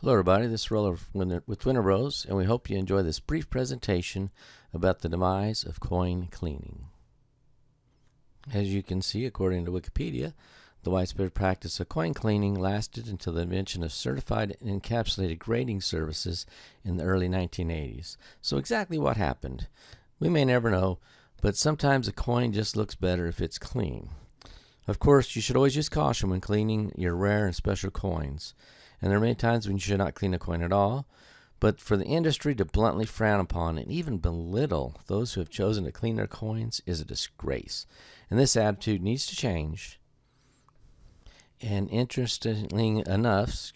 Hello everybody, this is Roller with Winter Rose, and we hope you enjoy this brief presentation about the demise of coin cleaning. As you can see, according to Wikipedia, the widespread practice of coin cleaning lasted until the invention of certified and encapsulated grading services in the early 1980s. So exactly what happened? We may never know, but sometimes a coin just looks better if it's clean. Of course, you should always use caution when cleaning your rare and special coins. And there are many times when you should not clean a coin at all. But for the industry to bluntly frown upon and even belittle those who have chosen to clean their coins is a disgrace. And this attitude needs to change. And interestingly enough,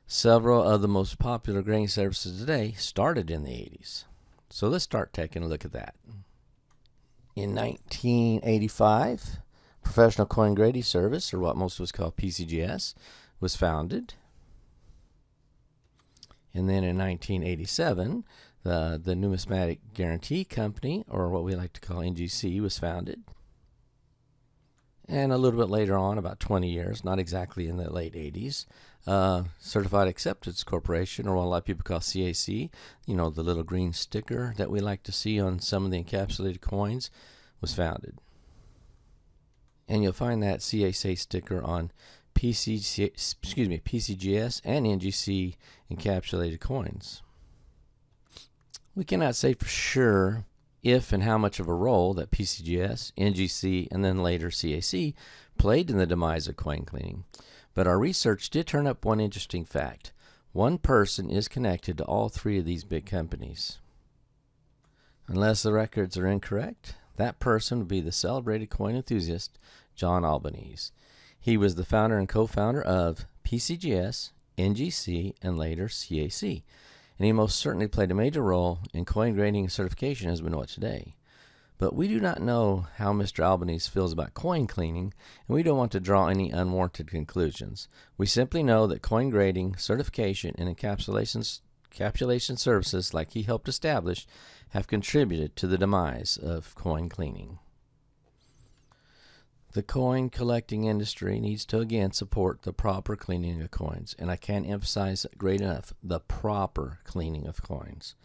several of the most popular grading services today started in the 80s. So let's start taking a look at that. In 1985, Professional Coin Grading Service, or what most of us call PCGS, was founded. And then in 1987, the Numismatic Guarantee Company, or what we like to call NGC, was founded. And a little bit later on, about 20 years, not exactly in the late 80s, Certified Acceptance Corporation, or what a lot of people call CAC, you know, the little green sticker that we like to see on some of the encapsulated coins, was founded. And you'll find that CAC sticker on PCGS and NGC encapsulated coins. We cannot say for sure if and how much of a role that PCGS, NGC, and then later CAC played in the demise of coin cleaning, but our research did turn up one interesting fact. One person is connected to all three of these big companies. Unless the records are incorrect, that person would be the celebrated coin enthusiast John Albanese. He was the founder and co-founder of PCGS, NGC, and later CAC, and he most certainly played a major role in coin grading and certification as we know it today. But we do not know how Mr. Albanese feels about coin cleaning, and we don't want to draw any unwarranted conclusions. We simply know that coin grading, certification, and encapsulation services like he helped establish have contributed to the demise of coin cleaning. The coin collecting industry needs to again support the proper cleaning of coins, and I can't emphasize great enough the proper cleaning of coins.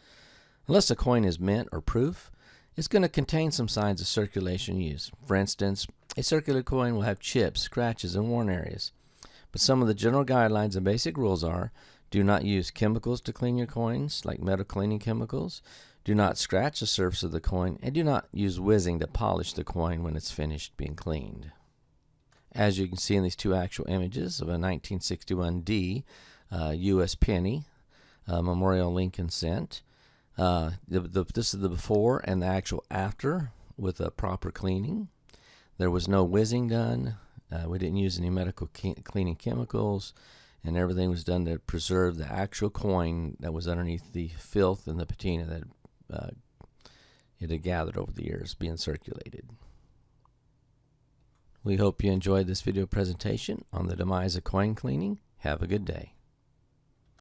Unless a coin is mint or proof, it's going to contain some signs of circulation use. For instance, a circular coin will have chips, scratches, and worn areas. But some of the general guidelines and basic rules are: do not use chemicals to clean your coins, like metal cleaning chemicals. Do not scratch the surface of the coin, and do not use whizzing to polish the coin when it's finished being cleaned. As you can see in these two actual images of a 1961 D U.S. penny, Memorial Lincoln cent. This is the before and the actual after with a proper cleaning. There was no whizzing done. We didn't use any medical cleaning chemicals, and everything was done to preserve the actual coin that was underneath the filth and the patina that it had gathered over the years being circulated. We hope you enjoyed this video presentation on the demise of coin cleaning. Have a good day.